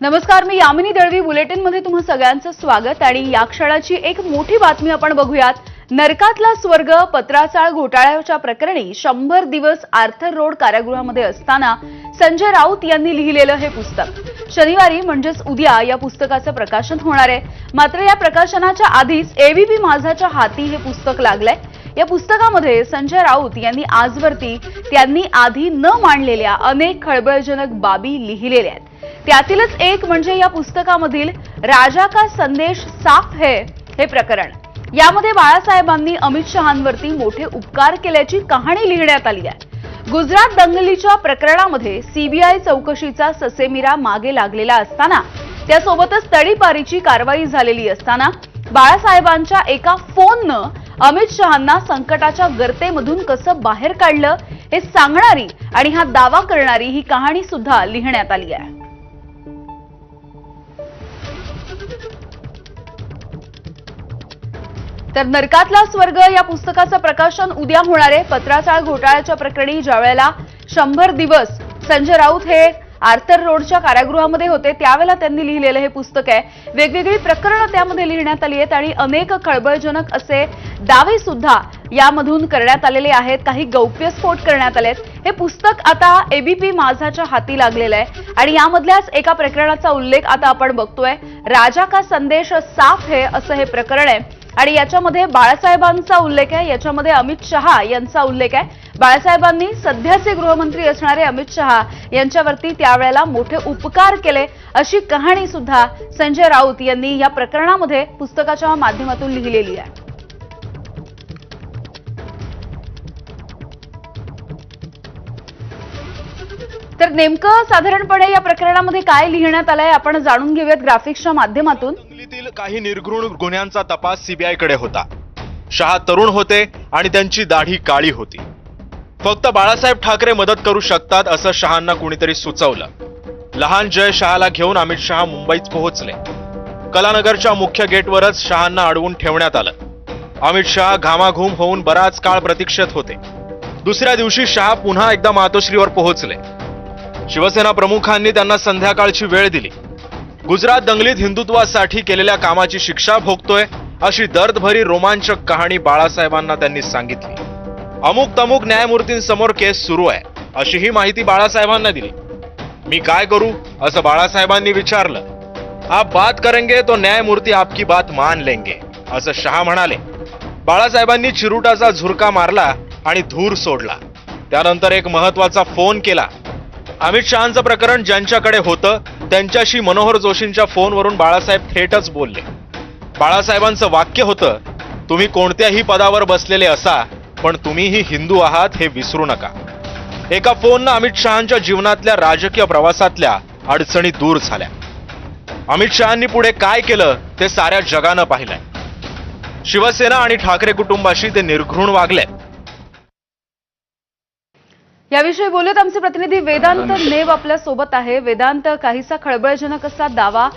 नमस्कार, मी यामिनी दळवी. बुलेटिन मध्ये तुम्हा सगळ्यांचं स्वागत. आणि या क्षणाची एक मोठी बातमी आपण बघूयात. नरकातला स्वर्ग पत्राचाळ घोटाळ्याच्या प्रकरणी 100 दिवस आर्थर रोड कारागृहामध्ये असताना संजय राऊत यांनी लिहिलेलं हे पुस्तक शनिवारी म्हणजेच उद्या या पुस्तकाचं प्रकाशन होणार आहे. मात्र या प्रकाशनाच्या आधीच एबीपी माझाच्या हाती हे पुस्तक लागलंय. या पुस्तकामध्ये संजय राऊत यांनी आजवरती त्यांनी आधी न मांडलेल्या अनेक खळबळजनक बाबी लिहिलेल्या आहेत. त्यातीलच एक म्हणजे या पुस्तकामधील राजा का संदेश साफ है हे प्रकरण. यामध्ये बाळासाहेबांनी अमित शहांवरती मोठे उपकार केल्याची कहाणी लिहिण्यात आली आहे. गुजरात दंगलीच्या प्रकरणामध्ये सीबीआय चौकशीचा ससेमिरा मागे लागलेला असताना त्यासोबतच तडीपारीची कारवाई झालेली असताना बाळासाहेबांच्या एका फोननं अमित शहांना संकटाच्या गर्तेमधून कसं बाहेर काढलं हे सांगणारी आणि हा दावा करणारी ही कहाणी सुद्धा लिहिण्यात आली आहे. तर नरकातला स्वर्ग या पुस्तकाचं प्रकाशन उद्या होणार आहे. पत्राचाळ घोटाळ्याच्या प्रकरणी ज्यावेळेला 100 दिवस संजय राऊत हे आर्थर रोडच्या कारागृहामध्ये होते त्यावेळेला त्यांनी लिहिलेलं हे पुस्तक आहे. वेगवेगळी प्रकरणं त्यामध्ये लिहिण्यात आली आहेत आणि अनेक खळबळजनक असे दावे सुद्धा यामधून करण्यात आलेले आहेत. काही गौप्यस्फोट करण्यात आलेत. हे पुस्तक आता एबीपी माझाच्या हाती लागलेलं आहे आणि यामधल्याच एका प्रकरणाचा उल्लेख आता आपण बघतोय. राजा का संदेश साफ है असं हे प्रकरण आहे आणि याच्यामध्ये बाळासाहेबांचा उल्लेख आहे. याच्यामध्ये अमित शहा यांचा उल्लेख आहे. बाळासाहेबांनी सध्याचे गृहमंत्री असणारे अमित शहा यांच्यावरती त्यावेळेला मोठे उपकार केले अशी कहाणी सुद्धा संजय राऊत यांनी या प्रकरणामध्ये पुस्तकाच्या माध्यमातून लिहिलेली आहे. तर नेमकं साधारणपणे या प्रकरणामध्ये काय लिहिण्यात आलंय आपण जाणून घेऊयात ग्राफिक्सच्या माध्यमातून. दंगलीतील काही निर्घृण गुन्ह्यांचा तपास सीबीआयकडे होता. शहा तरुण होते आणि त्यांची दाढी काळी होती. फक्त बाळासाहेब ठाकरे मदत करू शकतात असं शहांना कुणीतरी सुचवलं. लहान जय शहाला घेऊन अमित शहा मुंबईत पोहोचले. कलानगरच्या मुख्य गेटवरच शहांना अडवून ठेवण्यात आलं. अमित शहा घामाघूम होऊन बराच काळ प्रतीक्षेत होते. दुसऱ्या दिवशी शहा पुन्हा एकदा मातोश्रीवर पोहोचले. शिवसेना प्रमुखांनी त्यांना संध्याकाळची वेळ दिली. गुजरात दंगलीत हिंदुत्वासाठी केलेल्या कामाची शिक्षा भोगतोय अशी दर्दभरी रोमांचक कहाणी बाळासाहेबांना त्यांनी सांगितली. अमुक तमुक न्यायमूर्तींसमोर केस सुरू आहे अशी ही माहिती बाळासाहेबांना दिली. मी काय करू असं बाळासाहेबांनी विचारलं. आप बात करेंगे तो न्यायमूर्ती आपकी बात मान लेंगे असं शहा म्हणाले. बाळासाहेबांनी चिरुटाचा झुरका मारला आणि धूर सोडला. त्यानंतर एक महत्वाचा फोन केला. अमित शहांचं प्रकरण ज्यांच्याकडे होतं त्यांच्याशी मनोहर जोशींच्या फोनवरून बाळासाहेब थेटच बोलले. बाळासाहेबांचं वाक्य होतं, तुम्ही कोणत्याही पदावर बसलेले असा पण तुम्हीही हिंदू आहात हे विसरू नका. एका फोननं अमित शहांच्या जीवनातल्या राजकीय प्रवासातल्या अडचणी दूर झाल्या. अमित शहांनी पुढे काय केलं ते साऱ्या जगानं पाहिलंय. शिवसेना आणि ठाकरे कुटुंबाशी ते निर्घृण वागले. याविषयी बोलत आमचे प्रतिनिधी वेदांत नेव आपल्या सोबत आहे. वेदांत, काहीसा खळबळजनक असा दावा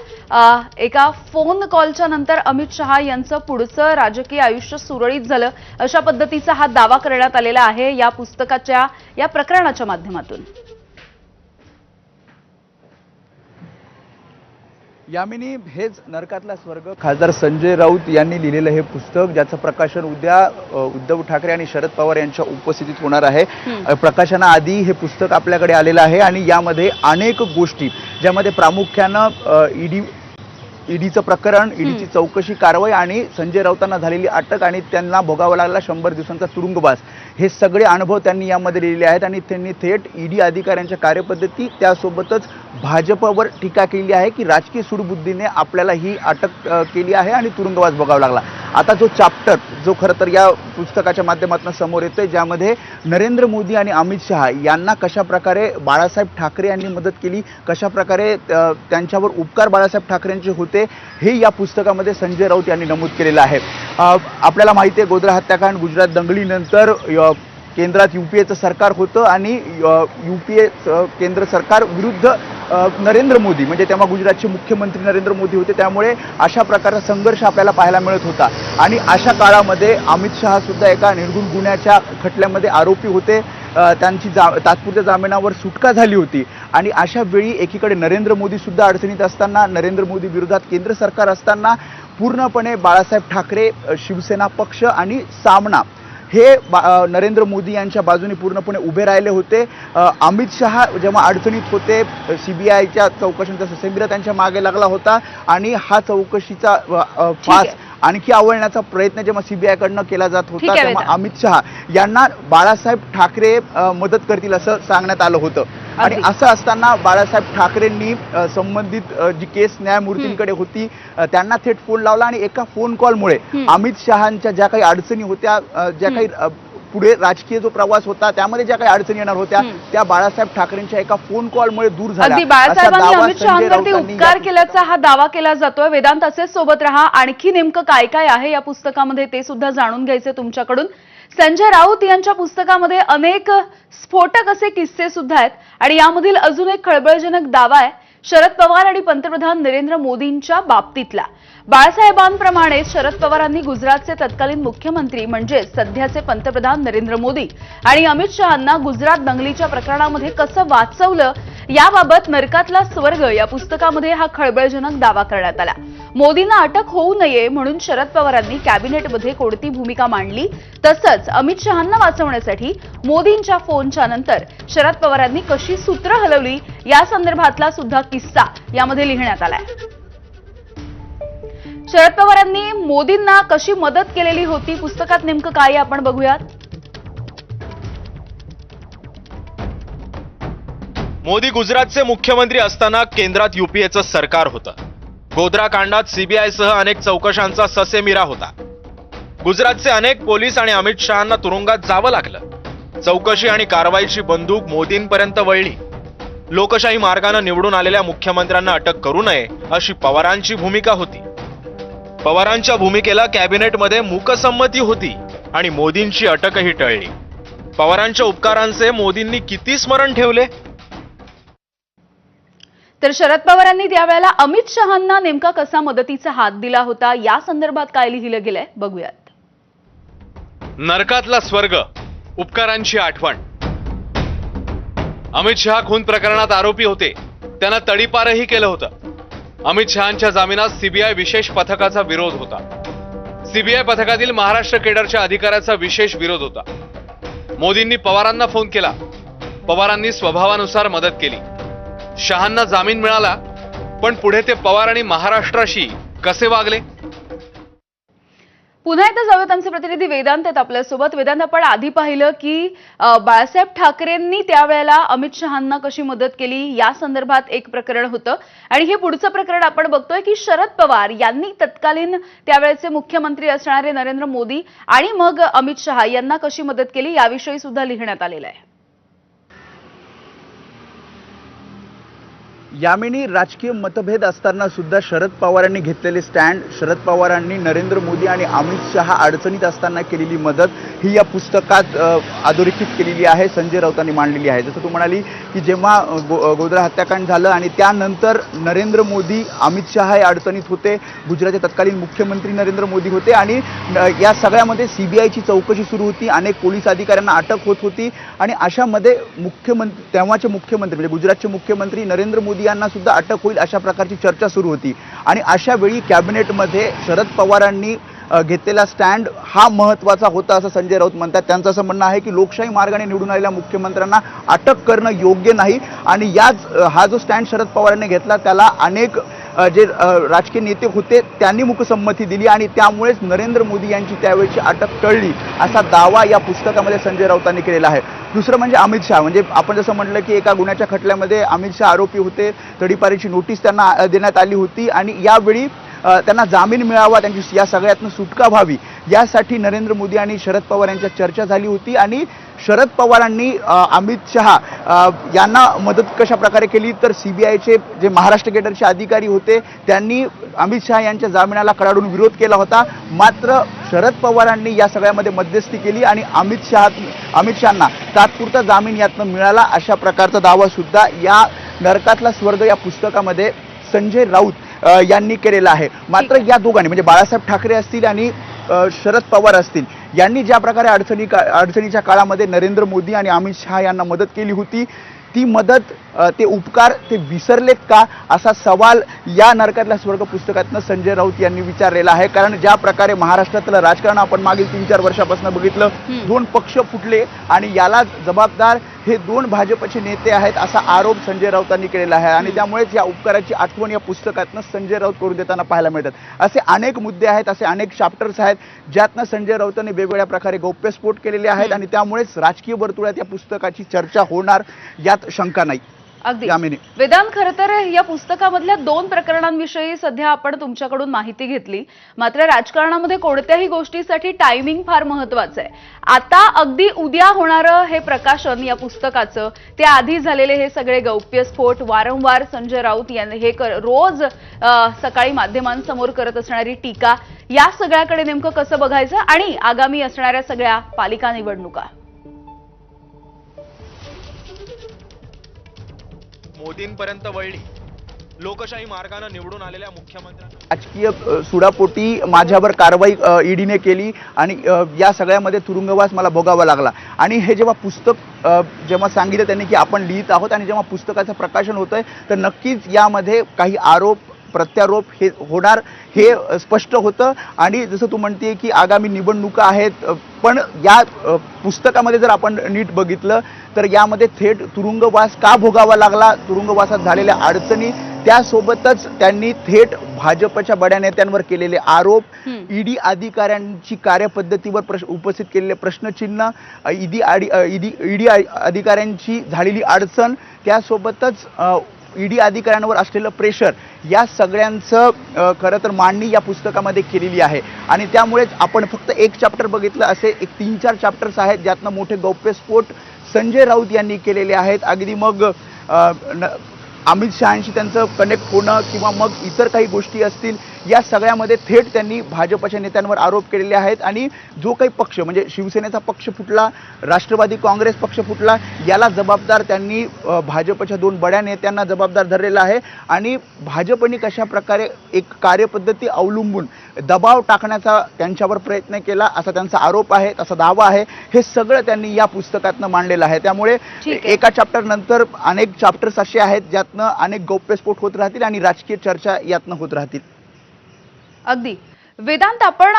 एका फोन कॉलच्या नंतर अमित शहा यांचं पुढचं राजकीय आयुष्य सुरळीत झालं अशा पद्धतीचा हा दावा करण्यात आलेला आहे या पुस्तकाच्या या प्रकरणाच्या माध्यमातून. यामिनी, हेच नरकातला स्वर्ग खासदार संजय राऊत यांनी लिहिलेलं हे पुस्तक ज्याचं प्रकाशन उद्या उद्धव ठाकरे आणि शरद पवार यांच्या उपस्थितीत होणार आहे. प्रकाशनाआधी हे पुस्तक आपल्याकडे आलेलं आहे आणि यामध्ये अनेक गोष्टी ज्यामध्ये प्रामुख्यानं ईडीचं प्रकरण, ईडीची चौकशी कारवाई आणि संजय राऊतांना झालेली अटक आणि त्यांना भोगावा लागला 100 दिवसांचा तुरुंगवास हे सगळे अनुभव त्यांनी यामध्ये लिहिलेले आहेत. आणि त्यांनी थेट ईडी अधिकाऱ्यांच्या कार्यपद्धती त्यासोबतच भाजपवर टीका केली आहे की राजकीय सूडबुद्धीने आपल्याला ही अटक केली आहे आणि तुरुंगवास भोगावा लागला. आता जो चॅप्टर जो खरं तर या पुस्तकाच्या माध्यमातून समोर येतोय ज्यामध्ये नरेंद्र मोदी आणि अमित शहा यांना कशाप्रकारे बाळासाहेब ठाकरे यांनी मदत केली, कशाप्रकारे त्यांच्यावर उपकार बाळासाहेब ठाकरेंचे होते हे या पुस्तकामध्ये संजय राऊत यांनी नमूद केलेलं आहे. आपल्याला माहिती आहे गोधरा हत्याकांड, गुजरात दंगलीनंतर केंद्रात यूपीएचं सरकार होतं आणि यूपीए केंद्र सरकार विरुद्ध नरेंद्र मोदी म्हणजे तेव्हा गुजरातचे मुख्यमंत्री नरेंद्र मोदी होते. त्यामुळे अशा प्रकारचा संघर्ष आपल्याला पाहायला मिळत होता आणि अशा काळामध्ये अमित शहा सुद्धा एका निर्गुण गुन्ह्याच्या खटल्यामध्ये आरोपी होते. त्यांची तात्पुरत्या जामिनावर सुटका झाली होती आणि अशा वेळी एकीकडे नरेंद्र मोदी सुद्धा अडचणीत असताना, नरेंद्र मोदी विरोधात केंद्र सरकार असताना पूर्णपणे बाळासाहेब ठाकरे, शिवसेना पक्ष आणि सामना हे नरेंद्र मोदी यांच्या बाजूने पूर्णपणे उभे राहिले होते. अमित शहा जेव्हा अडचणीत होते, CBIच्या चौकशीचा ससेमिरा त्यांच्या मागे लागला होता आणि हा चौकशीचा फास आणखी आवळण्याचा प्रयत्न जेव्हा CBI कडनं केला जात होता तेव्हा अमित शहा यांना बाळासाहेब ठाकरे मदत करतील असं सांगण्यात आलं होतं. आणि असं असताना बाळासाहेब ठाकरेंनी संबंधित जी केस न्यायमूर्तींकडे होती त्यांना थेट फोन लावला आणि एका फोन कॉलमुळे अमित शहांच्या ज्या काही अडचणी होत्या, ज्या काही पुढे राजकीय जो प्रवास होता त्यामध्ये ज्या काही अडचणी येणार होत्या त्या बाळासाहेब ठाकरेंच्या एका फोन कॉलमुळे दूर झाल्या. बाळासाहेबांनी अमित शहांवरती उपकार केल्याचा हा दावा केला जातोय. वेदांत, असेच सोबत रहा. आणखी नेमकं काय काय आहे या पुस्तकामध्ये ते सुद्धा जाणून घ्यायचे तुमच्याकडून. संजय राऊत यांच्या पुस्तकामध्ये अनेक स्फोटक असे किस्से सुद्धा आहेत आणि यामधील अजून एक खळबळजनक दावा आहे शरद पवार आणि पंतप्रधान नरेंद्र मोदींच्या बाबतीतला. बाळासाहेबांप्रमाणे शरद पवारांनी गुजरातचे तत्कालीन मुख्यमंत्री म्हणजेच सध्याचे पंतप्रधान नरेंद्र मोदी आणि अमित शहांना गुजरात दंगलीच्या प्रकरणामध्ये कसं वाचवलं याबाबत नरकातला स्वर्ग या पुस्तकामध्ये हा खळबळजनक दावा करण्यात आला. मोदींना अटक होऊ नये म्हणून शरद पवारांनी कॅबिनेटमध्ये कोणती भूमिका मांडली, तसंच अमित शहांना वाचवण्यासाठी मोदींच्या फोनच्या नंतर शरद पवारांनी कशी सूत्र हलवली या संदर्भातला सुद्धा किस्सा यामध्ये लिहिण्यात आलाय. शरद पवारांनी मोदींना कशी मदत केलेली होती, पुस्तकात नेमकं काय आपण बघूयात. मोदी गुजरातचे मुख्यमंत्री असताना केंद्रात UPAचं सरकार होतं. गोध्रा कांडात CBI सह अनेक चौकशांचा ससेमिरा होता. गुजरातचे अनेक पोलीस आणि अमित शहांना तुरुंगात जावं लागलं. चौकशी आणि कारवाईची बंदूक मोदींपर्यंत वळली. लोकशाही मार्गाने निवडून आलेल्या मुख्यमंत्र्यांना अटक करू नये अशी पवारांची भूमिका होती. पवारांच्या भूमिकेला कॅबिनेटमध्ये मूकसंमती होती आणि मोदींची अटकही टळली. पवारांच्या उपकारांचे मोदींनी किती स्मरण ठेवले. तर शरद पवारांनी त्यावेळेला अमित शहांना नेमका कसा मदतीचा हात दिला होता या संदर्भात काय लिहिलं गेलंय बघूयात. नरकातला स्वर्ग, उपकारांची आठवण. अमित शहा खून प्रकरणात आरोपी होते. त्यांना तडीपारही केलं होतं. अमित शहांच्या जामिनात CBI विशेष पथकाचा विरोध होता. CBI पथकातील महाराष्ट्र केडरच्या अधिकाऱ्याचा विशेष विरोध होता. मोदींनी पवारांना फोन केला. पवारांनी स्वभावानुसार मदत केली. शहांना जामीन मिळाला, पण पुढे ते पवार आणि महाराष्ट्राशी कसे वागले. पुन्हा एकदा जाऊयात, आमचे प्रतिनिधी वेदांत आहेत आपल्यासोबत. वेदांत, आपण आधी पाहिलं की बाळासाहेब ठाकरेंनी त्यावेळेला अमित शहांना कशी मदत केली या संदर्भात एक प्रकरण होतं आणि हे पुढचं प्रकरण आपण बघतोय की शरद पवार यांनी तत्कालीन त्यावेळेचे मुख्यमंत्री असणारे नरेंद्र मोदी आणि मग अमित शहा यांना कशी मदत केली याविषयी सुद्धा लिहिण्यात आलेलं आहे. यामिनी, राजकीय मतभेद असताना सुद्धा शरद पवारांनी घेतलेले स्टँड, शरद पवारांनी नरेंद्र मोदी आणि अमित शहा अडचणीत असताना केलेली मदत ही या पुस्तकात अधोरेखित केलेली आहे, संजय राऊतांनी मांडलेली आहे. जसं तू म्हणाली की जेव्हा गोध्रा हत्याकांड झालं आणि त्यानंतर नरेंद्र मोदी, अमित शहा हे अडचणीत होते. गुजरातचे तत्कालीन मुख्यमंत्री नरेंद्र मोदी होते आणि या सगळ्यामध्ये CBIची चौकशी सुरू होती. अनेक पोलीस अधिकाऱ्यांना अटक होत होती आणि अशामध्ये तेव्हाचे मुख्यमंत्री म्हणजे गुजरातचे मुख्यमंत्री नरेंद्र मोदी यांना सुद्धा अटक होईल अशा प्रकारची चर्चा सुरू होती. आणि अशा वेळी कॅबिनेटमध्ये शरद पवारांनी घेतलेला स्टँड हा महत्त्वाचा होता असं संजय राऊत म्हणतात. त्यांचं असं म्हणणं आहे की लोकशाही मार्गाने निवडून आलेल्या मुख्यमंत्र्यांना अटक करणं योग्य नाही आणि हा जो स्टँड शरद पवारांनी घेतला त्याला अनेक जे राजकीय नेते होते त्यांनी मूकसंमती दिली आणि त्यामुळेच नरेंद्र मोदी यांची त्यावेळची अटक टळली असा दावा या पुस्तकामध्ये संजय राऊतांनी केलेला आहे. दुसरं म्हणजे अमित शहा, म्हणजे आपण जसं म्हटलं की एका गुन्ह्याच्या खटल्यामध्ये अमित शहा आरोपी होते. तडीपारीची नोटीस त्यांना देण्यात आली होती आणि यावेळी त्यांना जामीन मिळावा, त्यांची या सगळ्यातून सुटका व्हावी यासाठी नरेंद्र मोदी आणि शरद पवार यांच्यात चर्चा झाली होती आणि शरद पवारांनी अमित शहा यांना मदत कशा प्रकारे केली तर CBIचे जे महाराष्ट्र केडरचे अधिकारी होते त्यांनी अमित शहा यांच्या जामिनाला कडाडून विरोध केला होता. मात्र शरद पवारांनी या सगळ्यामध्ये मध्यस्थी केली आणि अमित शहांना तात्पुरता जामीन यातनं मिळाला अशा प्रकारचा दावा सुद्धा या नरकातला स्वर्ग या पुस्तकामध्ये संजय राऊत यांनी केलेला आहे. मात्र या दोघांनी म्हणजे बाळासाहेब ठाकरे असतील आणि शरद पवार असतील यांनी ज्या प्रकारे अडचणीच्या काळामध्ये नरेंद्र मोदी आणि अमित शहा यांना मदत केली होती, ती मदत ते उपकार ते विसरलेत का, असा सवाल या नरकातला स्वर्ग पुस्तकातनं संजय राऊत यांनी विचारलेला आहे. कारण ज्या प्रकारे महाराष्ट्रातलं राजकारण आपण मागील 3-4 वर्षापासून बघितलं, 2 पक्ष फुटले आणि याला जबाबदार हे 2 भाजपचे नेते आहेत असा आरोप संजय राऊतांनी केलेला आहे. आणि त्यामुळेच या उपकाराची आठवण या पुस्तकातनं संजय राऊत करून देताना पाहायला मिळतात. असे अनेक मुद्दे आहेत, असे अनेक चॅप्टर्स आहेत ज्यातनं संजय राऊतांनी वेगवेगळ्या प्रकारे गौप्यस्फोट केलेले आहेत आणि त्यामुळेच राजकीय वर्तुळात या पुस्तकाची चर्चा होणार यात शंका नाही. अगदी यामिनी. वेदांत, खरं तर या पुस्तकामधल्या 2 प्रकरणांविषयी सध्या आपण तुमच्याकडून माहिती घेतली. मात्र राजकारणामध्ये कोणत्याही गोष्टीसाठी टायमिंग फार महत्वाचं आहे. आता अगदी उद्या होणारं हे प्रकाशन या पुस्तकाचं, ते आधी झालेले हे सगळे गौप्यस्फोट, वारंवार संजय राऊत यांनी हे रोज सकाळी माध्यमांसमोर करत असणारी टीका, या सगळ्याकडे नेमकं कसं बघायचं आणि आगामी असणाऱ्या सगळ्या पालिका निवडणुका. मोदींपर्यंत वळली. लोकशाही मार्गाने निवडून आलेल्या मुख्यमंत्र्यांना राजकीय सुडापोटी माझ्यावर कारवाई ईडीने केली आणि या सगळ्यामध्ये तुरुंगवास मला भोगावा लागला. आणि हे जेव्हा पुस्तक जेव्हा सांगितलं त्यांनी की आपण लिहित आहोत आणि जेव्हा पुस्तकाचं प्रकाशन होतंय, तर नक्कीच यामध्ये काही आरोप प्रत्यारोप हे होणार हे स्पष्ट होतं. आणि जसं तू म्हणते की आगामी निवडणुका आहेत, पण या पुस्तकामध्ये जर आपण नीट बघितलं तर यामध्ये थेट तुरुंगवास का भोगावा लागला, तुरुंगवासात झालेल्या अडचणी, त्यासोबतच त्यांनी थेट भाजपच्या बड्या नेत्यांवर केलेले आरोप, ईडी अधिकाऱ्यांची कार्यपद्धतीवर उपस्थित केलेले प्रश्नचिन्ह, ईडी अधिकाऱ्यांची झालेली अडचण, त्यासोबतच ईडी अधिकाऱ्यांवर असलेलं प्रेशर, या सगळ्यांचं खरं तर मांडणी या पुस्तकामध्ये केलेली आहे. आणि त्यामुळेच आपण फक्त एक चॅप्टर बघितलं, असे एक 3-4 चॅप्टर्स आहेत ज्यातनं मोठे गौप्यस्फोट संजय राऊत यांनी केलेले आहेत. अगदी मग अमित शहांशी त्यांचं कनेक्ट होणं किंवा मग इतर काही गोष्टी असतील, या सगळ्यामध्ये थेट त्यांनी भाजपच्या नेत्यांवर आरोप केलेले आहेत. आणि जो काही पक्ष म्हणजे शिवसेनेचा पक्ष फुटला, राष्ट्रवादी काँग्रेस पक्ष फुटला, याला जबाबदार त्यांनी भाजपच्या 2 बड्या नेत्यांना जबाबदार धरलेला आहे. आणि भाजपने कशा प्रकारे एक कार्यपद्धती अवलंबून दबाव टाकण्याचा त्यांच्यावर प्रयत्न केला असा त्यांचा आरोप आहे, असा दावा आहे. हे सगळं त्यांनी या पुस्तकातनं मांडलेलं आहे. त्यामुळे एका चॅप्टर नंतर अनेक चॅप्टर्स असे आहेत ज्यातनं अनेक गौप्यस्फोट होत राहतील आणि राजकीय चर्चा यातनं होत राहतील. अगदी वेदांत, आपण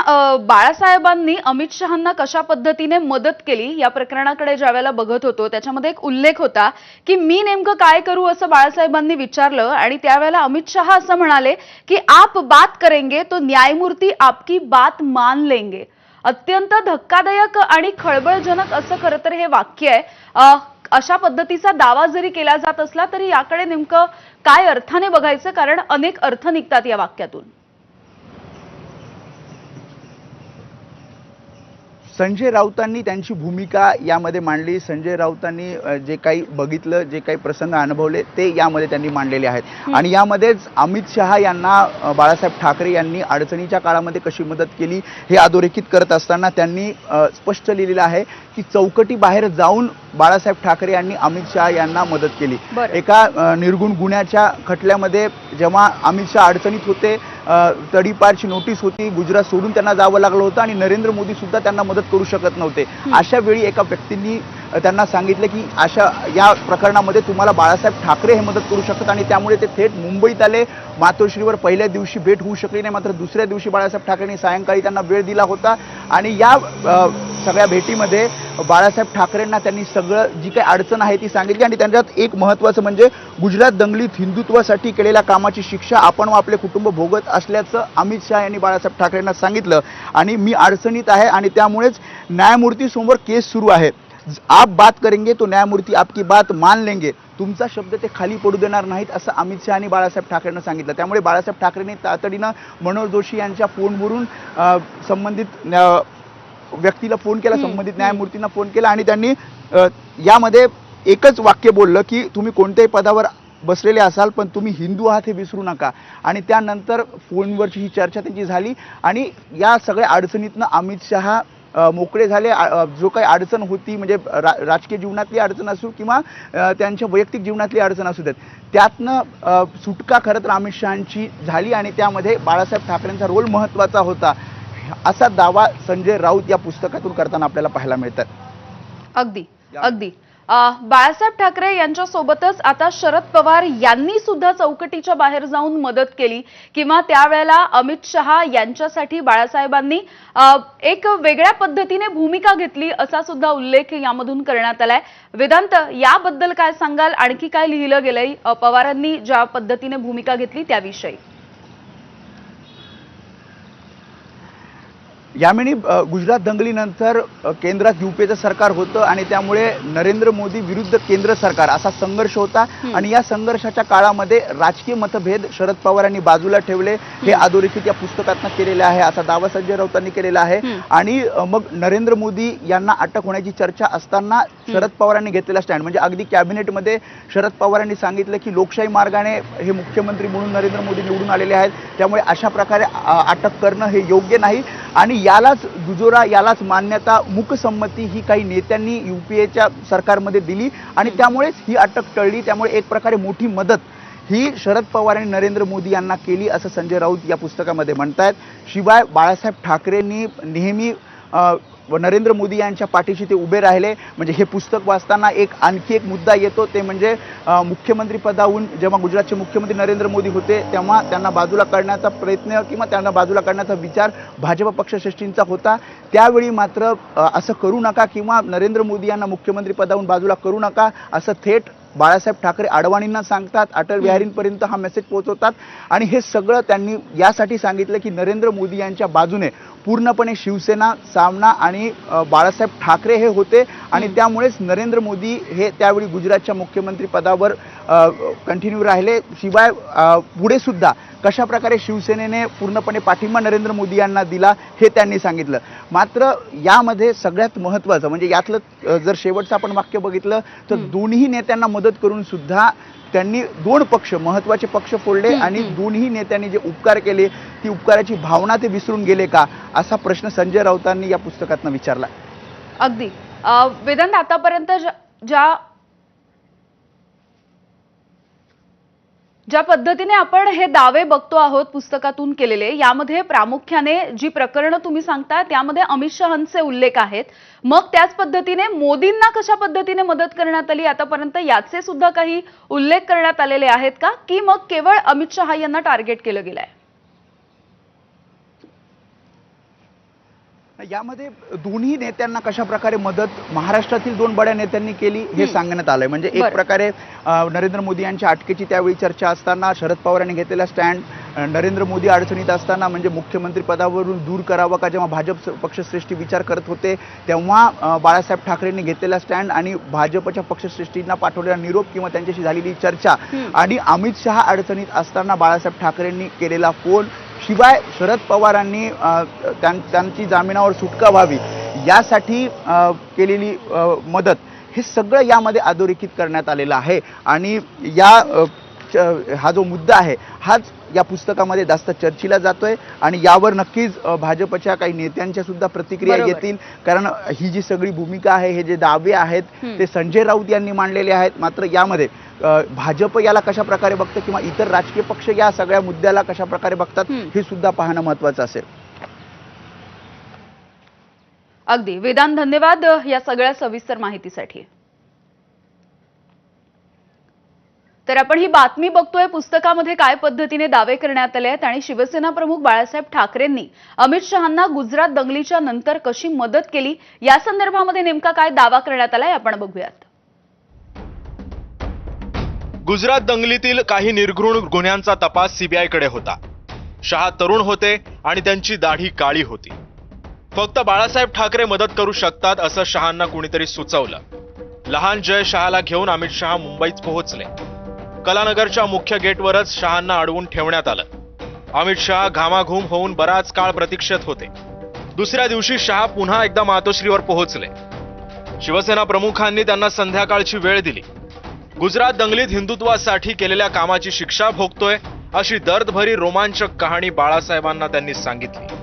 बाळासाहेबांनी अमित शहांना कशा पद्धतीने मदत केली या प्रकरणाकडे ज्यावेळेला बघत होतो, त्याच्यामध्ये एक उल्लेख होता की मी नेमकं काय करू असं बाळासाहेबांनी विचारलं आणि त्यावेळेला अमित शहा असं म्हणाले की आप बात करेंगे तो न्यायमूर्ती आपकी बात मान लेंगे. अत्यंत धक्कादायक आणि खळबळजनक असं खरं तर हे वाक्य आहे. अशा पद्धतीचा दावा जरी केला जात असला तरी याकडे नेमकं काय अर्थाने बघायचं, कारण अनेक अर्थ निघतात या वाक्यातून. संजय राऊतांनी त्यांची भूमिका यामध्ये मांडली. संजय राऊतांनी जे काही बघितलं, जे काही प्रसंग अनुभवले ते यामध्ये त्यांनी मांडलेले आहेत. आणि यामध्येच अमित शहा यांना बाळासाहेब ठाकरे यांनी अडचणीच्या काळामध्ये कशी मदत केली हे अधोरेखित करत असताना त्यांनी स्पष्ट लिहिलेलं आहे की चौकटी बाहेर जाऊन बाळासाहेब ठाकरे यांनी अमित शहा यांना मदत केली. एका निर्गुण गुन्ह्याच्या खटल्यामध्ये जेव्हा अमित शहा अडचणीत होते, तडीपारची नोटीस होती, गुजरात सोडून त्यांना जावं लागलं होतं आणि नरेंद्र मोदी सुद्धा त्यांना मदत करू शकत नव्हते. अशा वेळी एका व्यक्तींनी त्यांना सांगितलं की या प्रकरणामध्ये तुम्हाला बाळासाहेब ठाकरे हे मदत करू शकतात. आणि त्यामुळे ते थेट मुंबईत आले. मातोश्रीवर पहिल्या दिवशी भेट होऊ शकली नाही, मात्र दुसऱ्या दिवशी बाळासाहेब ठाकरेंनी सायंकाळी त्यांना वेळ दिला होता. आणि या सगळ्या भेटीमध्ये बाळासाहेब ठाकरेंना त्यांनी सगळं जी काही अडचण आहे ती सांगितली. आणि त्यांच्यात एक महत्त्वाचं म्हणजे गुजरात दंगलीत हिंदुत्वासाठी केलेल्या कामाची शिक्षा आपण व आपले कुटुंब भोगत असल्याचं अमित शहा यांनी बाळासाहेब ठाकरेंना सांगितलं. आणि मी अडचणीत आहे आणि त्यामुळेच न्यायमूर्तीसमोर केस सुरू आहे. आप बात करेंगे तो न्यायमूर्ती आपकी बात मान लेंगे. तुमचा शब्द ते खाली पडू देणार नाहीत असं अमित शहा आणि बाळासाहेब ठाकरेंना सांगितलं. त्यामुळे बाळासाहेब ठाकरेंनी तातडीनं मनोज जोशी यांच्या फोनवरून संबंधित व्यक्तीला फोन केला, संबंधित न्यायमूर्तींना फोन केला आणि त्यांनी यामध्ये एकच वाक्य बोललं की तुम्ही कोणत्याही पदावर बसलेले असाल पण तुम्ही हिंदू आहात हे विसरू नका. आणि त्यानंतर फोनवरची ही चर्चा त्यांची झाली आणि या सगळ्या अडचणीतनं अमित शहा मोकळे झाले. जो काही अडचण होती म्हणजे राजकीय जीवनातली अडचण असू किंवा त्यांच्या वैयक्तिक जीवनातली अडचण असू देत, त्यातनं सुटका खरं तर अमित शहांची झाली. आणि त्यामध्ये बाळासाहेब ठाकरेंचा रोल महत्त्वाचा होता. असा दावा संजय राऊत या पुस्तकातून करताना आपल्याला पाहायला मिळतात. अगदी अगदी बाळासाहेब ठाकरे यांच्या सोबतच आता शरद पवार यांनी सुद्धा चौकटीच्या बाहेर जाऊन मदत केली किंवा त्यावेळेला अमित शहा यांच्यासाठी बाळासाहेबांनी एक वेगळ्या पद्धतीने भूमिका घेतली असा सुद्धा उल्लेख यामधून करण्यात आलाय. वेदांत, याबद्दल काय सांगाल? आणखी काय लिहिलं गेलंय पवारांनी ज्या पद्धतीने भूमिका घेतली त्याविषयी? यामिनी, गुजरात दंगलीनंतर केंद्रात युपीएचं सरकार होतं आणि त्यामुळे नरेंद्र मोदी विरुद्ध केंद्र सरकार असा संघर्ष होता आणि या संघर्षाच्या काळामध्ये राजकीय मतभेद शरद पवारांनी बाजूला ठेवले. हे अधोरेखित या पुस्तकातनं केलेले आहे असा दावा संजय राऊतांनी केलेला आहे. आणि मग नरेंद्र मोदी यांना अटक होण्याची चर्चा असताना शरद पवारांनी घेतलेला स्टँड म्हणजे अगदी कॅबिनेटमध्ये शरद पवारांनी सांगितलं की लोकशाही मार्गाने हे मुख्यमंत्री म्हणून नरेंद्र मोदी निवडून आलेले आहेत, त्यामुळे अशा प्रकारे अटक करणं हे योग्य नाही आणि यालाच दुजोरा, यालाच मान्यता, मूकसंमती ही काही नेत्यांनी युपीएच्या सरकारमध्ये दिली आणि त्यामुळेच ही अटक टळली. त्यामुळे एक प्रकारे मोठी मदत ही शरद पवार आणि नरेंद्र मोदी यांना केली असं संजय राऊत या पुस्तकामध्ये म्हणतायत. शिवाय बाळासाहेब ठाकरेंनी नेहमी नरेंद्र मोदी यांच्या पाठीशी ते उभे राहिले. म्हणजे हे पुस्तक वाचताना आणखी एक मुद्दा येतो, ते म्हणजे मुख्यमंत्री पदाहून जेव्हा गुजरातचे मुख्यमंत्री नरेंद्र मोदी होते तेव्हा त्यांना बाजूला काढण्याचा प्रयत्न किंवा त्यांना बाजूला काढण्याचा विचार भाजप पक्षश्रेष्ठींचा होता. त्यावेळी मात्र असं करू नका किंवा नरेंद्र मोदी यांना मुख्यमंत्री पदाहून बाजूला करू नका असं थेट बाळासाहेब ठाकरे आडवाणींना सांगतात, अटल बिहारींपर्यंत हा मेसेज पोहोचवतात. आणि हे सगळं त्यांनी यासाठी सांगितलं की नरेंद्र मोदी यांच्या बाजूने पूर्णपणे शिवसेना, सामना आणि बाळासाहेब ठाकरे हे होते आणि त्यामुळेच नरेंद्र मोदी हे त्यावेळी गुजरातच्या मुख्यमंत्री पदावर कंटिन्यू राहिले. शिवाय पुढे सुद्धा कशा प्रकारे शिवसेनेने पूर्णपणे पाठिंबा नरेंद्र मोदी यांना दिला हे त्यांनी सांगितलं. मात्र यामध्ये सगळ्यात महत्त्वाचं म्हणजे यातलं जर शेवटचं आपण वाक्य बघितलं तर दोन्ही नेत्यांना मदत करून सुद्धा त्यांनी दोन पक्ष, महत्त्वाचे पक्ष फोडले आणि दोन्ही नेत्यांनी जे उपकार केले ती उपकाराची भावना ते विसरून गेले का असा प्रश्न संजय राऊतांनी या पुस्तकातनं विचारला. अगदी वेदांत, आतापर्यंत ज्या पद्धतीने आपण हे दावे बघतो आहोत पुस्तकातून केलेले, यामध्ये प्रामुख्याने जी प्रकरणं तुम्ही सांगता त्यामध्ये अमित शहांचे उल्लेख आहेत. मग त्याच पद्धतीने मोदींना कशा पद्धतीने मदत करण्यात आली आतापर्यंत याचे सुद्धा काही उल्लेख करण्यात आलेले आहेत का, की मग केवळ अमित शहा यांना टार्गेट केलं गेलंय? यामध्ये दोन्ही नेत्यांना कशा प्रकारे मदत महाराष्ट्रातील दोन बड्या नेत्यांनी केली हे सांगण्यात आलंय. म्हणजे एक प्रकारे नरेंद्र मोदी यांच्या अटकेची त्यावेळी चर्चा असताना शरद पवारांनी घेतलेला स्टँड, नरेंद्र मोदी अडचणीत असताना म्हणजे मुख्यमंत्री पदावरून दूर करावं का जेव्हा भाजप पक्षश्रेष्ठी विचार करत होते तेव्हा बाळासाहेब ठाकरेंनी घेतलेला स्टँड आणि भाजपच्या पक्षश्रेष्ठींना पाठवलेला निरोप किंवा त्यांच्याशी झालेली चर्चा आणि अमित शहा अडचणीत असताना बाळासाहेब ठाकरेंनी केलेला फोन, शिवाय शरद पवारांनी त्यांची जामिनावर सुटका व्हावी यासाठी केलेली मदत, हे सगळं यामध्ये अधोरेखित करण्यात आलेलं आहे. आणि हा जो मुद्दा आहे हाच या पुस्तकामध्ये जास्त चर्चेला जातोय आणि यावर नक्कीच भाजपच्या काही नेत्यांच्या सुद्धा प्रतिक्रिया येतील. कारण ही जी सगळी भूमिका आहे, हे जे दावे आहेत ते संजय राऊत यांनी मांडलेले आहेत. मात्र यामध्ये भाजप याला कशा प्रकारे बघतं किंवा इतर राजकीय पक्ष या सगळ्या मुद्द्याला कशा प्रकारे बघतात हे सुद्धा पाहणं महत्त्वाचं असेल. अगदी वेदांत, धन्यवाद या सगळ्या सविस्तर माहितीसाठी. तर आपण ही बातमी बघतोय पुस्तकामध्ये काय पद्धतीने दावे करण्यात आले आहेत आणि शिवसेना प्रमुख बाळासाहेब ठाकरेंनी अमित शहांना गुजरात दंगलीच्या नंतर कशी मदत केली या संदर्भामध्ये नेमका काय दावा करण्यात आलाय आपण बघूयात. गुजरात दंगलीतील काही निर्घृण गुन्ह्यांचा तपास सीबीआयकडे होता. शहा तरुण होते आणि त्यांची दाढी काळी होती. फक्त बाळासाहेब ठाकरे मदत करू शकतात असं शहांना कुणीतरी सुचवलं. लहान जय शहाला घेऊन अमित शहा मुंबईत पोहोचले. कलानगरच्या मुख्य गेटवरच शहांना अडवून ठेवण्यात आलं. अमित शहा घामाघूम होऊन बराच काळ प्रतीक्षेत होते. दुसऱ्या दिवशी शहा पुन्हा एकदा मातोश्रीवर पोहोचले. शिवसेना प्रमुखांनी त्यांना संध्याकाळची वेळ दिली. गुजरात दंगलीत हिंदुत्वासाठी केलेल्या कामाची शिक्षा भोगतोय अशी दर्दभरी रोमांचक कहाणी बाळासाहेबांना त्यांनी सांगितली.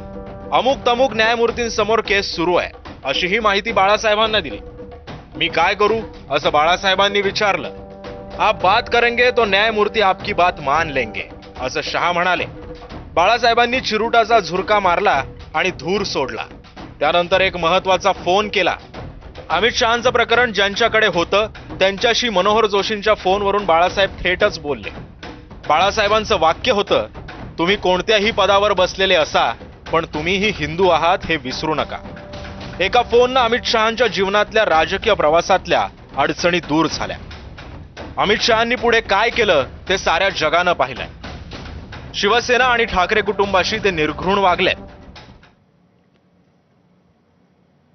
अमुक तमुक न्यायमूर्तींसमोर केस सुरू आहे अशी ही माहिती बाळासाहेबांना दिली. मी काय करू असं बाळासाहेबांनी विचारलं. आप बात करेंगे तो न्यायमूर्ती आपकी बात मान लेंगे असं शहा म्हणाले. बाळासाहेबांनी चिरुटाचा झुरका मारला आणि धूर सोडला. त्यानंतर एक महत्वाचा फोन केला. अमित शहांचं प्रकरण ज्यांच्याकडे होतं त्यांच्याशी मनोहर जोशींच्या फोनवरून बाळासाहेब थेटच बोलले. बाळासाहेबांचं वाक्य होतं, तुम्ही कोणत्याही पदावर बसलेले असा, पण तुम्हीही हिंदू आहात हे विसरू नका. एका फोननं अमित शहांच्या जीवनातल्या राजकीय प्रवासातल्या अडचणी दूर झाल्या. अमित शहांनी पुढे काय केलं ते साऱ्या जगानं पाहिलंय. शिवसेना आणि ठाकरे कुटुंबाशी ते निर्घृण वागले.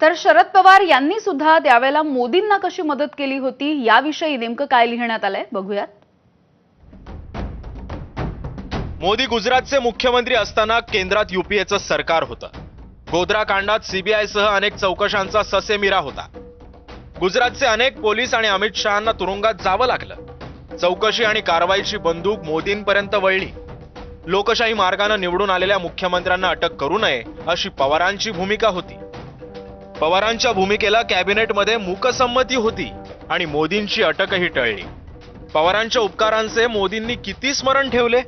तर शरद पवार यांनी सुद्धा त्यावेळेला मोदींना कशी मदत केली होती याविषयी नेमकं काय लिहिण्यात आलंय बघूयात. मोदी गुजरातचे मुख्यमंत्री असताना केंद्रात युपीएचं सरकार होतं. गोध्रा कांडात सीबीआयसह अनेक चौकशांचा ससेमिरा होता. गुजरातचे अनेक पोलीस आणि अमित शहांना तुरुंगात जावं लागलं. चौकशी आणि कारवाईची बंदूक मोदींपर्यंत वळली. लोकशाही मार्गाने निवडून आलेल्या मुख्यमंत्र्यांना अटक करू नये अशी पवारांची भूमिका होती. पवारांच्या भूमिकेला कॅबिनेटमध्ये मूकसंमती होती आणि मोदींची अटकही टळली. पवारांच्या उपकारांचे मोदींनी किती स्मरण ठेवले.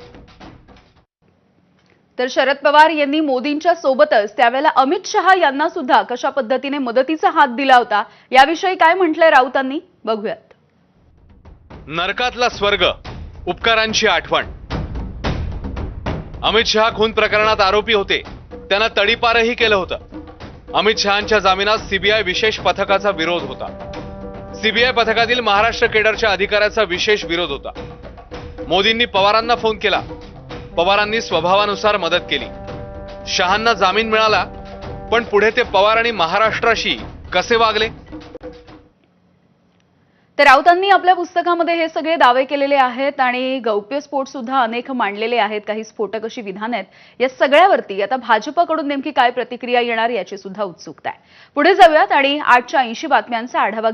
तर शरद पवार यांनी मोदींच्या सोबतच त्यावेळेला अमित शहा यांना सुद्धा कशा पद्धतीने मदतीचा हात दिला होता याविषयी काय म्हटलंय राऊतांनी बघूयात. नरकातला स्वर्ग, उपकारांची आठवण. अमित शहा खून प्रकरणात आरोपी होते. त्यांना तडीपारही केलं होतं. अमित शहांच्या जामिनात सीबीआय विशेष पथकाचा विरोध होता. सीबीआय पथकातील महाराष्ट्र केडरच्या अधिकाऱ्याचा विशेष विरोध होता. मोदींनी पवारांना फोन केला. पवारांनी स्वभावानुसार मदत केली. शहांना जामीन मिळाला, पण पुढे ते पवार आणि महाराष्ट्राशी कसे वागले. तर राऊतांनी आपल्या पुस्तकामध्ये हे सगळे दावे केलेले आहेत आणि गौप्यस्फोट सुद्धा अनेक मांडलेले आहेत. काही स्फोटक अशी विधान आहेत. या सगळ्यावरती आता भाजपकडून नेमकी काय प्रतिक्रिया येणार याची सुद्धा उत्सुकता आहे. पुढे जाऊयात आणि 8च्या 80 बातम्यांचा आढावा